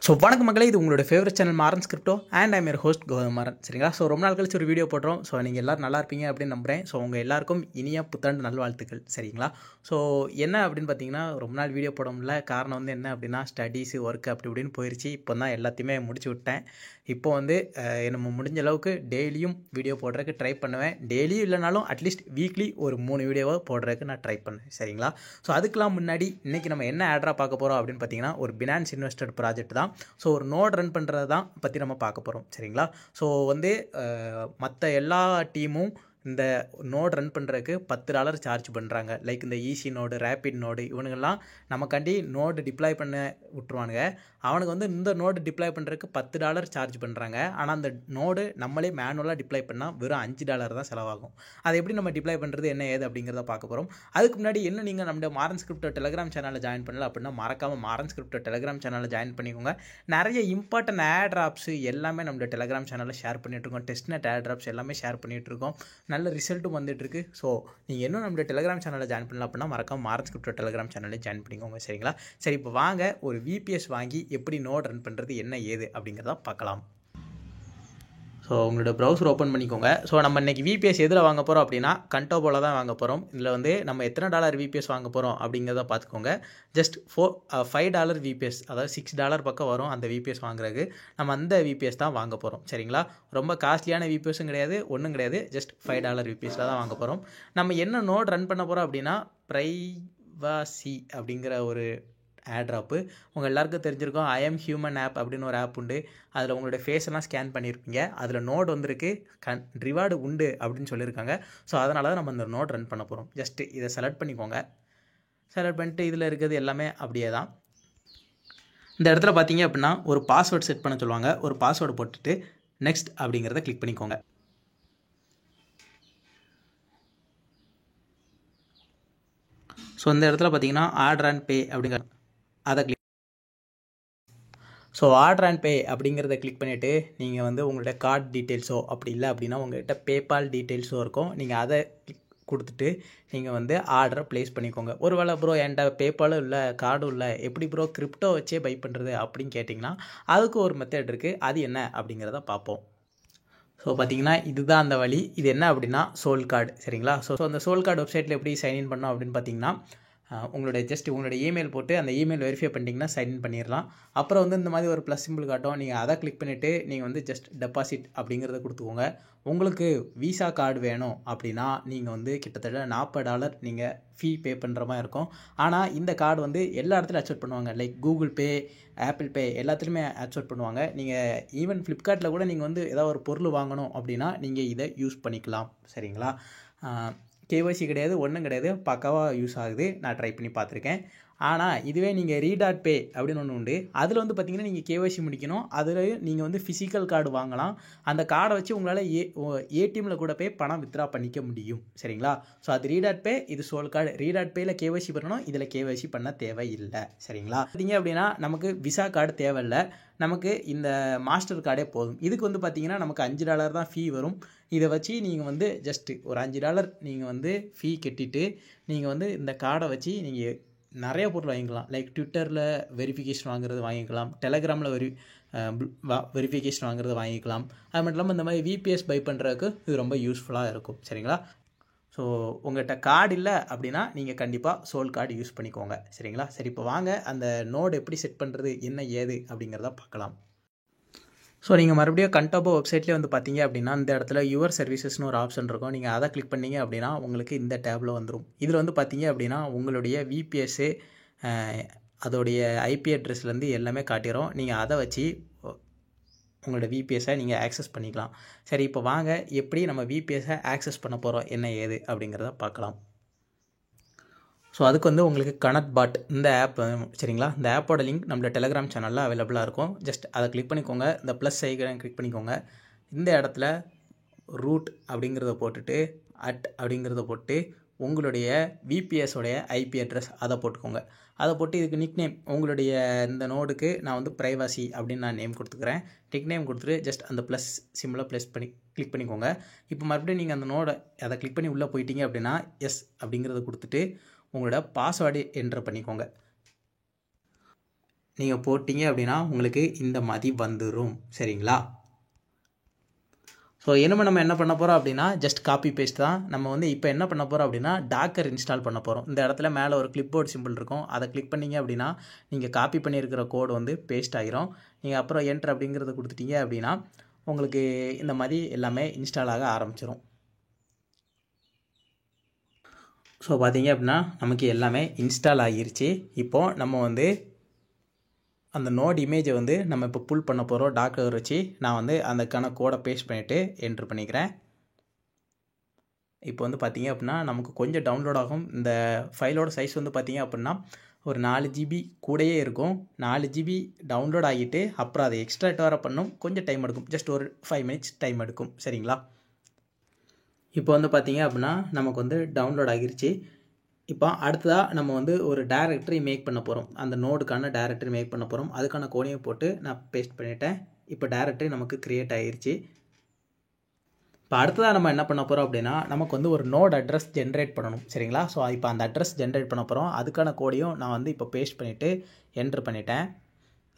So வணக்கம் மக்களே, இது உங்களோட favourite channel Maran's crypto and I'm your host Komaran. சரிங்களா? ஸோ ரொம்ப நாள் கழிச்சு ஒரு வீடியோ போடுறோம். ஸோ நீங்கள் எல்லோரும் நல்லா இருப்பீங்க அப்படின்னு நம்புகிறேன். ஸோ உங்கள் எல்லாருக்கும் இனிய புத்தாண்டு நல்வாழ்த்துக்கள். சரிங்களா? ஸோ என்ன அப்படின்னு பார்த்தீங்கன்னா, ரொம்ப நாள் வீடியோ போட முடியல. காரணம் வந்து என்ன அப்படின்னா, ஸ்டடீஸு ஒர்க் அப்படி இப்படின்னு போயிடுச்சு. இப்போ தான் எல்லாத்தையுமே முடிச்சு விட்டேன். இப்போ வந்து நம்ம முடிஞ்ச அளவுக்கு டெய்லியும் வீடியோ போடுறதுக்கு ட்ரை பண்ணுவேன். டெய்லியும் இல்லைனாலும் அட்லீஸ்ட் வீக்லி ஒரு 3 வீடியோவை போடுறதுக்கு நான் ட்ரை பண்ணுவேன். சரிங்களா? ஸோ அதுக்கெலாம் முன்னாடி இன்றைக்கி நம்ம என்ன ஆட்ராக பார்க்க போகிறோம் அப்படின்னு பார்த்தீங்கன்னா, ஒரு பினான்ஸ் இன்வெஸ்டட் ப்ராஜெக்ட் தான். ஸோ ஒரு நோட் ரன் பண்ணுறது தான் பற்றி நம்ம பார்க்க போகிறோம். சரிங்களா? ஸோ வந்து மற்ற எல்லா டீமும் இந்த நோட் ரன் பண்ணுறதுக்கு $10 சார்ஜ் பண்ணுறாங்க. லைக் இந்த ஈஸி நோடு, ரேப்பிட் நோடு, இவனுங்கெல்லாம் நமக்காண்டி நோடு டிப்ளாய் பண்ண விட்டுருவானுங்க. அவனுக்கு வந்து இந்த நோடு டிப்ளாய் பண்ணுறதுக்கு $10 சார்ஜ் பண்ணுறாங்க. ஆனால் அந்த நோடு நம்மளே மேனுவலாக டிப்ளாய் பண்ணால் வெறும் $5 தான் செலவாகும். அதை எப்படி நம்ம டிப்ளாய் பண்ணுறது, என்ன ஏது அப்படிங்கிறத பார்க்க போகிறோம். அதுக்கு முன்னாடி இன்னும் நீங்கள் நம்ம மாறன்ஸ் கிரிப்டோ டெலிகிராம் சேனலில் ஜாயின் பண்ணல அப்படின்னா மறக்காமல் மாறன்ஸ் கிரிப்டோ டெலிகிராம் சேனலில் ஜாயின் பண்ணிக்கோங்க. நிறைய இம்பார்ட்டன்ட் ஆட் ட்ராப்ஸ் எல்லாமே நம்ம டெலிகிராம் சேனலில் ஷேர் பண்ணிகிட்ருக்கோம். டெஸ்ட்நெட் ஆட் ட்ராப்ஸ் எல்லாமே ஷேர் பண்ணிகிட்ருக்கோம். நல்ல ரிசல்ட்டும் வந்துட்டுருக்கு. ஸோ நீங்கள் இன்னும் நம்ம டெலிகிராம் சேனலில் ஜாயின் பண்ணலாம் அப்படின்னா மறக்காம மாறன்ஸ் கிரிப்டோ டெலிகிராம் சேனலில் ஜாயின் பண்ணிக்கோங்க. சரிங்களா? சரி, இப்போ வாங்க ஒரு விபிஎஸ் வாங்கி எப்படி நோட் ரன் பண்ணுறது, என்ன ஏது அப்படிங்கிறத பார்க்கலாம். ஸோ உங்களோட ப்ரௌசர் ஓப்பன் பண்ணிக்கோங்க. ஸோ நம்ம இன்றைக்கி விபிஎஸ் எதில் வாங்க போகிறோம் அப்படின்னா கண்டோபோவில் தான் வாங்க போகிறோம். இதில் வந்து நம்ம எத்தனை டாலர் விபிஎஸ் வாங்க போகிறோம் அப்படிங்கிறத பார்த்துக்கோங்க. ஜஸ்ட் $5 விபிஎஸ், அதாவது $6 பக்கம் வரும் அந்த விபிஎஸ் வாங்குறதுக்கு. நம்ம அந்த விபிஎஸ் தான் வாங்க போகிறோம். சரிங்களா? ரொம்ப காஸ்ட்லியான விபிஎஸும் கிடையாது, ஒன்றும் கிடையாது. ஜஸ்ட் $5 விபிஎஸில் தான் வாங்க போகிறோம். நம்ம என்ன நோட் ரன் பண்ண போகிறோம் அப்படின்னா பிரைவசி அப்படிங்கிற ஒரு ஆட்ராப்பு. உங்கள் எல்லாருக்கும் தெரிஞ்சிருக்கும், ஐஎம் ஹியூமன் ஆப் அப்படின்னு ஒரு ஆப் உண்டு. அதில் உங்களோட ஃபேஸ் எல்லாம் ஸ்கேன் பண்ணியிருப்பீங்க. அதில் நோட் வந்திருக்கு, ரிவார்டு உண்டு அப்படின்னு சொல்லியிருக்காங்க. ஸோ அதனால தான் நம்ம அந்த நோட் ரன் பண்ண போகிறோம். ஜஸ்ட்டு இதை செலக்ட் பண்ணிக்கோங்க. செலக்ட் பண்ணிட்டு இதில் இருக்கிறது எல்லாமே அப்படியே தான். இந்த இடத்துல பார்த்தீங்க அப்படின்னா ஒரு பாஸ்வேர்டு செட் பண்ண சொல்லுவாங்க. ஒரு பாஸ்வேர்டு போட்டுட்டு நெக்ஸ்ட் அப்படிங்கிறத கிளிக் பண்ணிக்கோங்க. ஸோ இந்த இடத்துல பார்த்தீங்கன்னா ஆர்டர் அண்ட் பே அப்படிங்கிற அதை click. So order and pay அப்படிங்கிறத கிளிக் பண்ணிவிட்டு நீங்கள் வந்து உங்களோட கார்டு டீட்டெயில்ஸோ அப்படி இல்லை அப்படின்னா உங்கள்கிட்ட பேபால் டீட்டெயில்ஸோ இருக்கும். நீங்கள் அதை கொடுத்துட்டு நீங்கள் வந்து ஆர்டரை ப்ளேஸ் பண்ணிக்கோங்க. ஒரு வேளை ப்ரோ என்கிட்ட பேபாலும் இல்லை, கார்டும் இல்லை, எப்படி ப்ரோ கிரிப்டோ வச்சே பை பண்ணுறது அப்படின்னு கேட்டிங்கன்னா அதுக்கு ஒரு மெத்தட் இருக்குது. அது என்ன அப்படிங்கிறத பார்ப்போம். ஸோ பார்த்தீங்கன்னா இதுதான் அந்த வழி. இது என்ன அப்படின்னா சோல் கார்டு. சரிங்களா? ஸோ அந்த சோல் கார்டு வெப்சைட்டில் எப்படி சைன்இன் பண்ணோம் அப்படின்னு பார்த்தீங்கன்னா, உங்களோட இமெயில் போட்டு அந்த இமெயில் வெரிஃபை பண்ணிட்டீங்கன்னா சைன்இன் பண்ணிடலாம். அப்புறம் வந்து இந்த மாதிரி ஒரு ப்ளஸ் சிம்பிள் காட்டும். நீங்கள் அதை கிளிக் பண்ணிவிட்டு நீங்கள் வந்து ஜஸ்ட் டெபாசிட் அப்படிங்கிறத கொடுத்துக்கோங்க. உங்களுக்கு விசா கார்டு வேணும் அப்படின்னா நீங்கள் வந்து கிட்டத்தட்ட $40 நீங்கள் ஃபீ பே பண்ணுற மாதிரி இருக்கும். ஆனால் இந்த கார்டு வந்து எல்லா இடத்துலையும் அக்செப்ட் பண்ணுவாங்க. Like Google Pay, Apple Pay எல்லாத்துலேயுமே அக்செப்ட் பண்ணுவாங்க. நீங்கள் ஈவன் ஃப்ளிப்கார்ட்டில் கூட நீங்கள் வந்து ஏதாவது ஒரு பொருள் வாங்கணும் அப்படின்னா நீங்கள் இதை யூஸ் பண்ணிக்கலாம். சரிங்களா? கேஒய்சி கிடையாது, ஒன்றும் கிடையாது, பக்காவாக யூஸ் ஆகுது. நான் ட்ரை பண்ணி பார்த்துருக்கேன். ஆனால் இதுவே நீங்கள் ரீடாட் பே அப்படின்னு ஒன்று உண்டு. அதில் வந்து பார்த்திங்கன்னா நீங்கள் கேஒய்சி முடிக்கணும். அதுலேயும் நீங்கள் வந்து ஃபிசிக்கல் கார்டு வாங்கலாம். அந்த கார்டை வச்சு உங்களால் ஏடிஎம்மில் கூட போய் பணம் வித்ட்ரா பண்ணிக்க முடியும். சரிங்களா? ஸோ அது ரீடாட் பே, இது சோல் கார்டு. ரீடாட் பேயில் கேஒய்சி பண்ணணும், இதில் கேஒய்சி பண்ண தேவையில்லை. சரிங்களா? பார்த்தீங்க அப்படின்னா நமக்கு விசா கார்டு தேவையில்லை, நமக்கு இந்த மாஸ்டர் கார்டே போதும். இதுக்கு வந்து பார்த்திங்கன்னா நமக்கு $5 தான் ஃபீ வரும். இதை வச்சு நீங்கள் வந்து ஜஸ்ட்டு ஒரு $5 நீங்கள் வந்து ஃபீ கட்டிட்டு நீங்கள் வந்து இந்த கார்டை வச்சு நீங்கள் நிறைய பொருள் வாங்கிக்கலாம். லைக் ட்விட்டரில் வெரிஃபிகேஷன் வாங்குறது வாங்கிக்கலாம், டெலகிராமில் வெரிஃபிகேஷன் வாங்குறது வாங்கிக்கலாம். அது மட்டும் இல்லாமல் இந்த மாதிரி விபிஎஸ் பை பண்ணுறதுக்கு இது ரொம்ப யூஸ்ஃபுல்லாக இருக்கும். சரிங்களா? ஸோ உங்கள்கிட்ட கார்டு இல்லை அப்படின்னா நீங்கள் கண்டிப்பாக சோல் கார்டு யூஸ் பண்ணிக்கோங்க. சரிங்களா? சரி, இப்போ வாங்க அந்த நோடு எப்படி செட் பண்ணுறது, என்ன ஏது அப்படிங்கிறத பார்க்கலாம். ஸோ நீங்கள் மறுபடியும் கண்டோபோ வெப்சைட்லேயே வந்து பார்த்தீங்க அப்படின்னா இந்த இடத்துல யுவர் சர்வீசஸ்னு ஒரு ஆப்ஷன் இருக்கும். நீங்கள் அதை கிளிக் பண்ணிங்க அப்படின்னா உங்களுக்கு இந்த டேபில் வந்துடும். இதில் வந்து பார்த்தீங்க அப்படின்னா உங்களுடைய விபிஎஸ்ஸு அதோடைய ஐபி அட்ரஸ்லேருந்து எல்லாமே காட்டிடும். நீங்கள் அதை வச்சு உங்களோட விபிஎஸ்ஸை நீங்கள் ஆக்சஸ் பண்ணிக்கலாம். சரி, இப்போ வாங்க எப்படி நம்ம விபிஎஸ்ஸை ஆக்சஸ் பண்ண போகிறோம், என்ன ஏது அப்படிங்கிறத பார்க்கலாம். ஸோ அதுக்கு வந்து உங்களுக்கு கனெக்ட் பாட் இந்த ஆப், சரிங்களா? இந்த ஆப்போட லிங்க் நம்மளோட டெலிகிராம் சேனலில் அவைலபிளாக இருக்கும். ஜஸ்ட் அதை கிளிக் பண்ணிக்கோங்க. இந்த ப்ளஸ் ஐக்கனை கிளிக் பண்ணிக்கோங்க. இந்த இடத்துல ரூட் அப்படிங்கிறத போட்டுட்டு அப்படிங்கிறத போட்டு உங்களுடைய விபிஎஸோடைய ஐபி அட்ரஸ் அதை போட்டுக்கோங்க. அதை போட்டு இதுக்கு நிக் நேம், உங்களுடைய இந்த நோடுக்கு நான் வந்து பிரைவசி அப்படின்னு நான் நேம் கொடுத்துக்கிறேன். நிக் நேம் கொடுத்துட்டு ஜஸ்ட் அந்த ப்ளஸ் சிம்பிளாக கிளிக் பண்ணிக்கோங்க. இப்போ மறுபடியும் நீங்கள் அந்த நோடை அதை கிளிக் பண்ணி உள்ளே போயிட்டீங்க அப்படின்னா எஸ் அப்படிங்கிறத கொடுத்துட்டு உங்களோட பாஸ்வேர்டு என்டர் பண்ணிக்கோங்க. நீங்கள் போட்டிங்க அப்படின்னா உங்களுக்கு இந்த மாதிரி வந்துடும். சரிங்களா? ஸோ நம்ம என்ன பண்ண போகிறோம் அப்படின்னா ஜஸ்ட் காப்பி பேஸ்ட் தான். நம்ம வந்து இப்போ என்ன பண்ண போகிறோம் அப்படின்னா டாக்கர் இன்ஸ்டால் பண்ண போகிறோம். இந்த இடத்துல மேலே ஒரு கிளிப்போர்ட் சிம்பிள் இருக்கும், அதை கிளிக் பண்ணிங்க அப்படின்னா நீங்கள் காப்பி பண்ணியிருக்கிற கோடு வந்து பேஸ்ட் ஆகிரும். நீங்கள் அப்புறம் என்ட்ரு அப்படிங்கிறத கொடுத்துட்டீங்க அப்படின்னா உங்களுக்கு இந்த மாதிரி எல்லாமே இன்ஸ்டால் ஆக ஆரம்பிச்சிடும். ஸோ பார்த்தீங்க அப்படின்னா நமக்கு எல்லாமே இன்ஸ்டால் ஆகிருச்சு. இப்போது நம்ம வந்து அந்த நோட் இமேஜை வந்து நம்ம இப்போ புல் பண்ண போகிறோம். டாக்கர் வச்சு நான் வந்து அதுக்கான கோடை பேஸ்ட் பண்ணிவிட்டு என்ட்ரு பண்ணிக்கிறேன். இப்போ வந்து பார்த்திங்க அப்படின்னா நமக்கு கொஞ்சம் டவுன்லோட் ஆகும். இந்த ஃபைலோட சைஸ் வந்து பார்த்திங்க அப்படின்னா ஒரு 4 GB கூடயே இருக்கும். 4 GB டவுன்லோட் ஆகிட்டு அப்புறம் அதை எக்ஸ்ட்ராக்ட் வர பண்ணும், கொஞ்சம் டைம் எடுக்கும். ஜஸ்ட் ஒரு 5 minutes டைம் எடுக்கும். சரிங்களா? இப்போ வந்து பார்த்திங்க அப்படின்னா நமக்கு வந்து டவுன்லோட் ஆகிருச்சு. இப்போ அடுத்ததாக நம்ம வந்து ஒரு டைரக்டரி மேக் பண்ண போகிறோம். அந்த நோடுக்கான டைரக்டரி மேக் பண்ண போகிறோம். அதுக்கான கோடையும் போட்டு நான் பேஸ்ட் பண்ணிட்டேன். இப்போ டைரக்டரி நமக்கு க்ரியேட் ஆகிருச்சு. இப்போ அடுத்ததாக நம்ம என்ன பண்ண போகிறோம் அப்படின்னா நமக்கு வந்து ஒரு நோட் அட்ரஸ் ஜென்ரேட் பண்ணணும். சரிங்களா? ஸோ இப்போ அந்த அட்ரஸ் ஜென்ரேட் பண்ண போகிறோம். அதுக்கான கோடையும் நான் வந்து இப்போ பேஸ்ட் பண்ணிவிட்டு என்ட்ரு பண்ணிட்டேன்.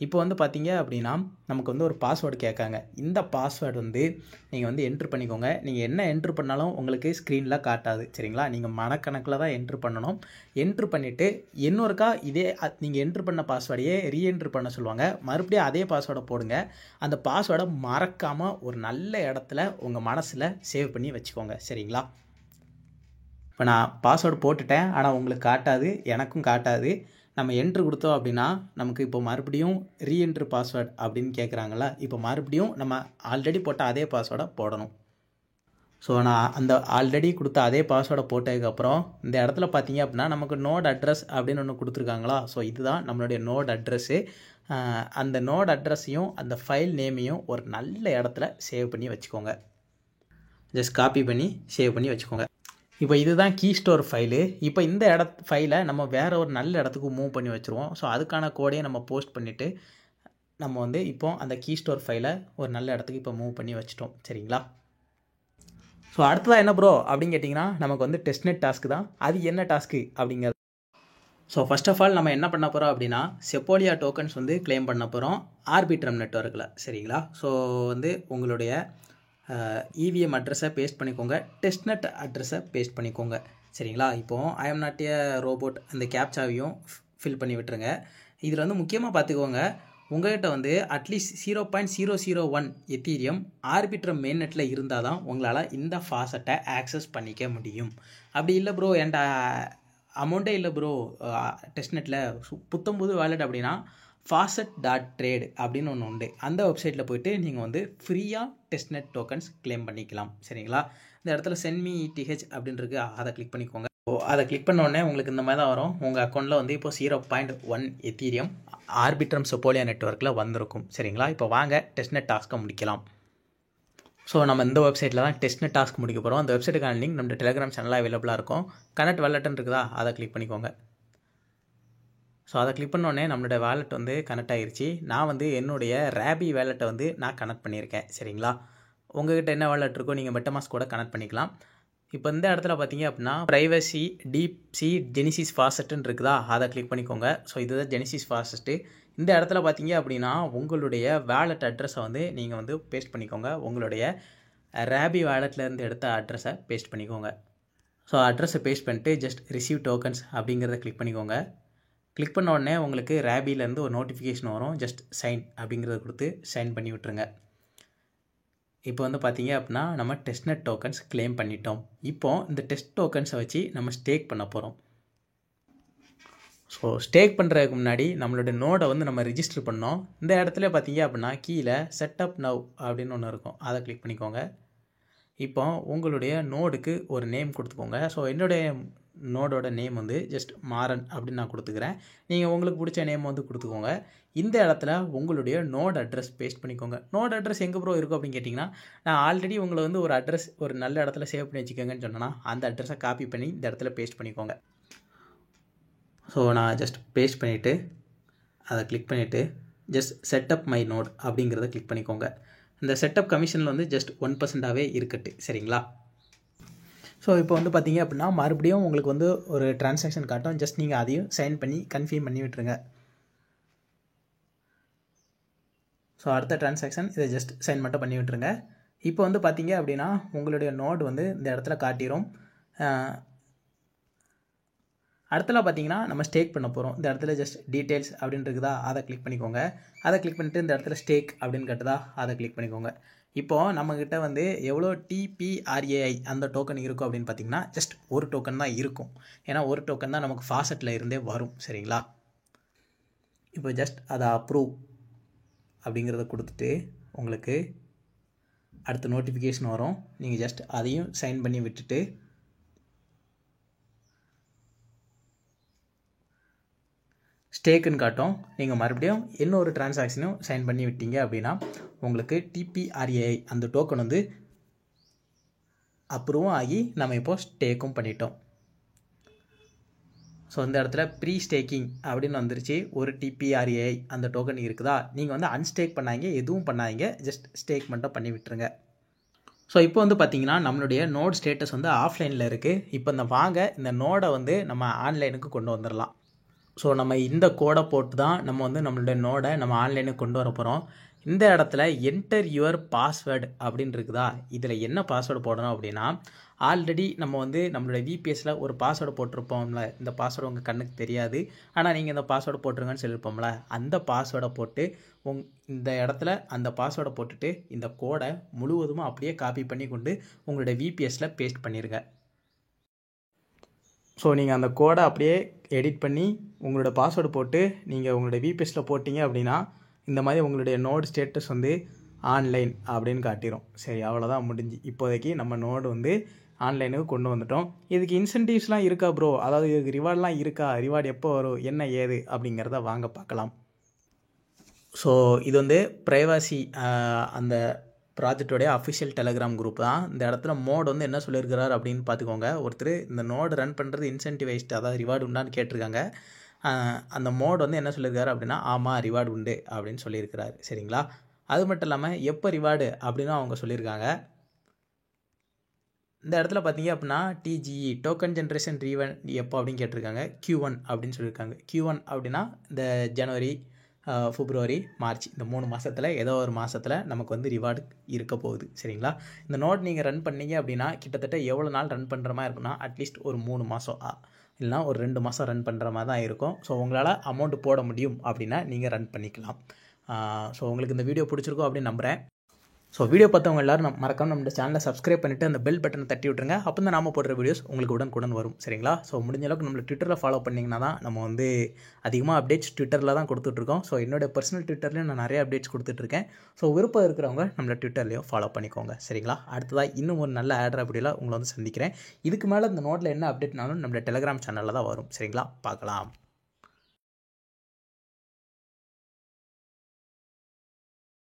இப்போ வந்து பார்த்தீங்க அப்படின்னா நமக்கு வந்து ஒரு பாஸ்வேர்டு கேட்காங்க. இந்த பாஸ்வேர்டு வந்து நீங்கள் வந்து என்ட்ரு பண்ணிக்கோங்க. நீங்கள் என்ன என்ட்ரு பண்ணாலும் உங்களுக்கு ஸ்க்ரீனில் காட்டாது. சரிங்களா? நீங்கள் மனக்கணக்கில் தான் என்ட்ரு பண்ணணும். என்ட்ரு பண்ணிவிட்டு இன்னொருக்கா இதே நீங்கள் என்ட்ரு பண்ண பாஸ்வேர்டையே ரீஎன்ட்ரு பண்ண சொல்லுவாங்க. மறுபடியும் அதே பாஸ்வேர்டை போடுங்க. அந்த பாஸ்வேர்டை மறக்காமல் ஒரு நல்ல இடத்துல உங்கள் மனசில் சேவ் பண்ணி வச்சுக்கோங்க. சரிங்களா? இப்போ நான் பாஸ்வேர்டு போட்டுட்டேன், ஆனால் உங்களுக்கு காட்டாது, எனக்கும் காட்டாது. நம்ம என்ட்ரு கொடுத்தோம் அப்படின்னா நமக்கு இப்போ மறுபடியும் ரீஎன்ட்ரு பாஸ்வேர்டு அப்படின்னு கேட்குறாங்களா? இப்போ மறுபடியும் நம்ம ஆல்ரெடி போட்ட அதே பாஸ்வேர்டை போடணும். ஸோ நான் அந்த ஆல்ரெடி கொடுத்த அதே பாஸ்வேர்டை போட்டதுக்கப்புறம் இந்த இடத்துல பார்த்தீங்க அப்படின்னா நமக்கு நோட் அட்ரஸ் அப்படின்னு ஒன்று கொடுத்துருக்காங்களா? ஸோ இதுதான் நம்மளுடைய நோட் அட்ரஸ்ஸு. அந்த நோட் அட்ரஸையும் அந்த ஃபைல் நேமையும் ஒரு நல்ல இடத்துல சேவ் பண்ணி வச்சுக்கோங்க. ஜஸ்ட் காப்பி பண்ணி சேவ் பண்ணி வச்சுக்கோங்க. இப்போ இதுதான் கீ ஸ்டோர் ஃபைலு. இப்போ இந்த ஃபைலை நம்ம வேறு ஒரு நல்ல இடத்துக்கு மூவ் பண்ணி வச்சுருவோம். ஸோ அதுக்கான கோடையை நம்ம போஸ்ட் பண்ணிவிட்டு நம்ம வந்து இப்போ அந்த கீ ஸ்டோர் ஃபைலை ஒரு நல்ல இடத்துக்கு இப்போ மூவ் பண்ணி வச்சுட்டோம். சரிங்களா? ஸோ அடுத்ததாக என்ன ப்ரோ அப்படின்னு கேட்டிங்கன்னா நமக்கு வந்து டெஸ்ட்நெட் டாஸ்க்கு தான். அது என்ன டாஸ்க்கு அப்படிங்கிறது. ஸோ ஃபர்ஸ்ட் ஆஃப் ஆல் நம்ம என்ன பண்ண போகிறோம் அப்படின்னா செப்போலியா டோக்கன்ஸ் வந்து கிளைம் பண்ண போகிறோம் ஆர்பிட்ரம் நெட்வொர்க்கில். சரிங்களா? ஸோ வந்து உங்களுடைய இவிஎம் அட்ரஸை பேஸ்ட் பண்ணிக்கோங்க, டெஸ்ட்நெட் அட்ரஸை பேஸ்ட் பண்ணிக்கோங்க. சரிங்களா? இப்போது I am not a robot அந்த கேப்சாவையும் ஃபில் பண்ணி விட்டுருங்க. இதில் வந்து முக்கியமாக பார்த்துக்கோங்க, உங்கள்கிட்ட வந்து அட்லீஸ்ட் 0.001 எத்தீரியம் ஆர்பிட்ரம் மெயின் நெட்டில் இருந்தால் தான் உங்களால் இந்த ஃபாசட்டை ஆக்சஸ் பண்ணிக்க முடியும். அப்படி இல்லை ப்ரோ என்கிட்ட அமௌண்ட்டே இல்லை ப்ரோ டெஸ்ட்நெட்டில் புத்தம்புது வேலட் அப்படின்னா faucet.trade அப்படின்னு ஒன்று உண்டு. அந்த வெப்சைட்டில் போய்ட்டு நீங்கள் வந்து ஃப்ரீயாக டெஸ்ட்நெட் டோக்கன்ஸ் கிளைம் பண்ணிக்கலாம். சரிங்களா? இந்த இடத்துல சென்மி இடிஹெச் அப்படின்னு இருக்குது, அதை கிளிக் பண்ணிக்கோங்க. அதை கிளிக் பண்ண உடனே உங்களுக்கு இந்த மாதிரி தான் வரும். உங்கள் அக்கௌண்ட்டில் வந்து இப்போ 0.1 எத்தீரியம் ஆர்பிட்ரம் செப்போலியா நெட்வொர்க்கில் வந்திருக்கும். சரிங்களா? இப்போ வாங்க டெஸ்ட்நெட் டாஸ்க்கை முடிக்கலாம். ஸோ நம்ம இந்த வெப்சைட்டில் தான் டெஸ்ட்நெட் டாஸ்க் முடிக்க போகிறோம். அந்த வெப்சைட்டுக்கான லிங்க் நம்ம டெலிகிராம் சேனலில் அவைலபிளாக இருக்கும். கனெக்ட் வாலெட்னு இருக்குதா, அதை கிளிக் பண்ணிக்கோங்க. ஸோ அதை கிளிக் பண்ணோடனே நம்மளோட வேலெட் வந்து கனெக்ட் ஆகிருச்சு. நான் வந்து என்னுடைய ரேபி வேலெட்டை வந்து நான் கனெக்ட் பண்ணியிருக்கேன். சரிங்களா? உங்கள்கிட்ட என்ன வேலெட் இருக்கோ நீங்கள் மெட்டமாஸ்க் கூட கனெக்ட் பண்ணிக்கலாம். இப்போ இந்த இடத்துல பார்த்தீங்க அப்படின்னா ப்ரைவசி டீப்சி ஜெனிசிஸ் ஃபாசட்னு இருக்குதா, அதை கிளிக் பண்ணிக்கோங்க. ஸோ இதுதான் ஜெனிசிஸ் ஃபாசட்டு. இந்த இடத்துல பார்த்தீங்க அப்படின்னா உங்களுடைய வேலெட் அட்ரஸை வந்து நீங்கள் வந்து பேஸ்ட் பண்ணிக்கோங்க. உங்களுடைய ரேபி வேலெட்லேருந்து எடுத்த அட்ரஸை பேஸ்ட் பண்ணிக்கோங்க. ஸோ அட்ரஸை பேஸ்ட் பண்ணிட்டு ஜஸ்ட் ரிசீவ் டோக்கன்ஸ் அப்படிங்கிறத கிளிக் பண்ணிக்கோங்க. கிளிக் பண்ண உடனே உங்களுக்கு ரேபிலேருந்து ஒரு நோட்டிஃபிகேஷன் வரும். ஜஸ்ட் சைன் அப்படிங்கிறத கொடுத்து சைன் பண்ணி விட்டுருங்க. இப்போ வந்து பார்த்தீங்க அப்படின்னா நம்ம டெஸ்ட்நெட் டோக்கன்ஸ் கிளைம் பண்ணிட்டோம். இப்போது இந்த டெஸ்ட் டோக்கன்ஸை வச்சு நம்ம ஸ்டேக் பண்ண போகிறோம். ஸோ ஸ்டேக் பண்ணுறதுக்கு முன்னாடி நம்மளோட நோடை வந்து நம்ம ரிஜிஸ்டர் பண்ணோம். இந்த இடத்துல பார்த்தீங்க அப்படின்னா கீழே செட்டப் நவ் அப்படின்னு ஒன்று இருக்கும், அதை கிளிக் பண்ணிக்கோங்க. இப்போ உங்களுடைய நோடுக்கு ஒரு நேம் கொடுத்துக்கோங்க. ஸோ என்னுடைய நோடோட நேம் வந்து ஜஸ்ட் மாறன் அப்படின்னு நான் கொடுத்துக்கிறேன். நீங்கள் உங்களுக்கு பிடிச்ச நேம் வந்து கொடுத்துக்கோங்க. இந்த இடத்துல உங்களுடைய நோட் அட்ரஸ் பேஸ்ட் பண்ணிக்கோங்க. நோட் அட்ரஸ் எங்கே ப்ரோ இருக்கும் அப்படின்னு கேட்டிங்கன்னா நான் ஆல்ரெடி உங்களை வந்து ஒரு அட்ரஸ் ஒரு நல்ல இடத்துல சேவ் பண்ணி வச்சுக்கோங்கன்னு சொன்னேன்னா அந்த அட்ரஸை காப்பி பண்ணி இந்த இடத்துல பேஸ்ட் பண்ணிக்கோங்க. ஸோ நான் ஜஸ்ட் பேஸ்ட் பண்ணிவிட்டு அதை கிளிக் பண்ணிவிட்டு ஜஸ்ட் செட்டப் மை நோட் அப்படிங்கிறத கிளிக் பண்ணிக்கோங்க. இந்த செட்டப் கமிஷனில் வந்து ஜஸ்ட் 1%ஆகவே இருக்கட்டு. சரிங்களா? ஸோ இப்போ வந்து பார்த்தீங்க அப்படின்னா மறுபடியும் உங்களுக்கு வந்து ஒரு டிரான்சாக்ஷன் காட்டும். ஜஸ்ட் நீங்கள் அதையும் சைன் பண்ணி கன்ஃபார்ம் பண்ணி விட்டுருங்க. ஸோ அடுத்த டிரான்சாக்ஷன் இதை ஜஸ்ட் சைன் மட்டும் பண்ணி விட்டுருங்க. இப்போ வந்து பார்த்தீங்க அப்படின்னா உங்களுடைய நோட் வந்து இந்த இடத்துல காட்டிடும். அடுத்தல பார்த்தீங்கன்னா நம்ம ஸ்டேக் பண்ண போகிறோம். இந்த இடத்துல ஜஸ்ட் டீட்டெயில்ஸ் அப்படின்னு இருக்குதா, அதை கிளிக் பண்ணிக்கோங்க. அதை கிளிக் பண்ணிவிட்டு இந்த இடத்துல ஸ்டேக் அப்படின்னு கட்டுதா, அதை கிளிக் பண்ணிக்கோங்க. இப்போது நம்மக்கிட்ட வந்து எவ்வளோ TPRAI அந்த டோக்கன் இருக்கும் அப்படின்னு பார்த்தீங்கன்னா ஜஸ்ட் ஒரு டோக்கன் தான் இருக்கும். ஏன்னா ஒரு டோக்கன் தான் நமக்கு ஃபாசெட்டில் இருந்தே வரும். சரிங்களா? இப்போ ஜஸ்ட் அதை அப்ரூவ் அப்படிங்கிறத கொடுத்துட்டு உங்களுக்கு அடுத்த நோட்டிஃபிகேஷன் வரும். நீங்கள் ஜஸ்ட் அதையும் சைன் பண்ணி விட்டுட்டு ஸ்டேக்குன்னு காட்டும். நீங்கள் மறுபடியும் இன்னொரு டிரான்சாக்ஷனும் சைன் பண்ணி விட்டீங்க அப்படின்னா உங்களுக்கு TPRAI அந்த டோக்கன் வந்து அப்ரூவும் ஆகி நம்ம இப்போது ஸ்டேக்கும் பண்ணிட்டோம். ஸோ இந்த இடத்துல ப்ரீ ஸ்டேக்கிங் அப்படின்னு வந்துருச்சு. ஒரு TPRAI அந்த டோக்கன் இருக்குதா, நீங்கள் வந்து அன்ஸ்டேக் பண்ணாங்க எதுவும் பண்ணாங்க, ஜஸ்ட் ஸ்டேக் மட்டும் பண்ணி விட்டுருங்க. ஸோ இப்போ வந்து பார்த்தீங்கன்னா நம்மளுடைய நோட் ஸ்டேட்டஸ் வந்து ஆஃப்லைனில் இருக்குது. இப்போ இந்த நோடை வந்து நம்ம ஆன்லைனுக்கு கொண்டு வந்துடலாம். ஸோ நம்ம இந்த கோடை போட்டு தான் நம்ம வந்து நம்மளுடைய நோடை நம்ம ஆன்லைனுக்கு கொண்டு வர போகிறோம். இந்த இடத்துல என்டர் யுவர் பாஸ்வேர்டு அப்படின்னு இருக்குதா, இதில் என்ன பாஸ்வேர்டு போடணும் அப்படின்னா ஆல்ரெடி நம்ம வந்து நம்மளுடைய VPSல ஒரு பாஸ்வேர்டு போட்டிருப்போம்ல, இந்த பாஸ்வேர்டு உங்கள் கண்ணுக்கு தெரியாது, ஆனால் நீங்கள் இந்த பாஸ்வேர்டு போட்டுருங்கன்னு சொல்லியிருப்போம்ல, அந்த பாஸ்வேர்டை போட்டு இந்த இடத்துல அந்த பாஸ்வேர்டை போட்டுட்டு இந்த கோடை முழுவதும் அப்படியே காப்பி பண்ணி கொண்டு உங்களுடைய VPSல பேஸ்ட் பண்ணிடுங்க. ஸோ நீங்கள் அந்த கோடை அப்படியே எடிட் பண்ணி உங்களோட பாஸ்வேர்டு போட்டு நீங்கள் உங்களுடைய VPSல போட்டிங்க அப்படின்னா இந்த மாதிரி உங்களுடைய நோடு ஸ்டேட்டஸ் வந்து ஆன்லைன் அப்படின்னு காட்டிடும். சரி, அவ்வளோதான் முடிஞ்சு. இப்போதைக்கு நம்ம நோடு வந்து ஆன்லைனுக்கு கொண்டு வந்துட்டோம். இதுக்கு இன்சென்டிவ்ஸ்லாம் இருக்கா ப்ரோ, அதாவது இதுக்கு ரிவார்ட்லாம் இருக்கா, ரிவார்டு எப்போ வரும், என்ன ஏது அப்படிங்கிறத வாங்க பார்க்கலாம். ஸோ இது வந்து ப்ரைவசி அந்த ப்ராஜெக்டோடைய அஃபிஷியல் டெலகிராம் குரூப் தான். இந்த இடத்துல மோட் வந்து என்ன சொல்லியிருக்கிறார் அப்படின்னு பார்த்துக்கோங்க. ஒருத்தர் இந்த நோடு ரன் பண்ணுறது இன்சென்டிவைஸ்டு, அதாவது ரிவார்டு உண்டான்னு கேட்டிருக்காங்க. அந்த மோட் வந்து என்ன சொல்லியிருக்காரு அப்படின்னா ஆமாம் ரிவார்டு உண்டு அப்படின்னு சொல்லியிருக்கிறாரு. சரிங்களா? அது மட்டும் இல்லாமல் எப்போ ரிவார்டு அப்படின்னு அவங்க சொல்லியிருக்காங்க. இந்த இடத்துல பார்த்தீங்க அப்படின்னா TGE டோக்கன் ஜென்ரேஷன் ரீவன் எப்போ அப்படின்னு கேட்டிருக்காங்க. Q1 அப்படின்னு சொல்லியிருக்காங்க. Q1 அப்படின்னா இந்த ஜனவரி, பிப்ரவரி, மார்ச் இந்த 3 மாதத்தில் ஏதோ ஒரு மாதத்தில் நமக்கு வந்து ரிவார்டு இருக்க போகுது. சரிங்களா? இந்த நோட் நீங்கள் ரன் பண்ணீங்க அப்படின்னா கிட்டத்தட்ட எவ்வளோ நாள் ரன் பண்ணுற மாதிரி இருக்குன்னா அட்லீஸ்ட் ஒரு 3 மாதம் இல்லைனா ஒரு 2 மாதம் ரன் பண்ணுற மாதிரி தான் இருக்கும். ஸோ உங்களால் அமௌண்ட் போட முடியும் அப்படின்னா நீங்கள் ரன் பண்ணிக்கலாம். ஸோ உங்களுக்கு இந்த வீடியோ பிடிச்சிருக்கும் அப்படின்னு நம்புகிறேன். ஸோ வீடியோ பார்த்தவங்க எல்லோரும் மறக்காம நம்ம சேனலை சப்ஸ்கிரைப் பண்ணிவிட்டு அந்த பெல் பட்டனை தட்டி விட்டுருங்க. அப்போ தான் நாம போடுற வீடியோஸ் உங்களுக்கு உடனுக்குடன் வரும். சரிங்களா? ஸோ முடிஞ்ச அளவுக்கு நம்மளை ட்விட்டரில் ஃபாலோ பண்ணிங்கன்னா தான் நம்ம வந்து அதிகமாக அப்டேட்ஸ் ட்விட்டரில் தான் கொடுத்துட்ருக்கோம். ஸோ என்னோடய பர்சனல் ட்விட்டர்லேயும் நான் நிறைய அப்டேட்ஸ் கொடுத்துட்ருக்கேன். ஸோ விருப்பம் இருக்கிறவங்க நம்மளை ட்விட்டர்லேயும் ஃபாலோ பண்ணிக்கோங்க. சரிங்களா? அடுத்ததாக இன்னும் ஒரு நல்ல ஆட் அப்படிலாம் உங்களை வந்து சந்திக்கிறேன். இதுக்கு மேலே இந்த நோட்டில் என்ன அப்டேட்னாலும் நம்மளோட டெலிகிராம் சேனலில் தான் வரும். சரிங்களா? பார்க்கலாம்.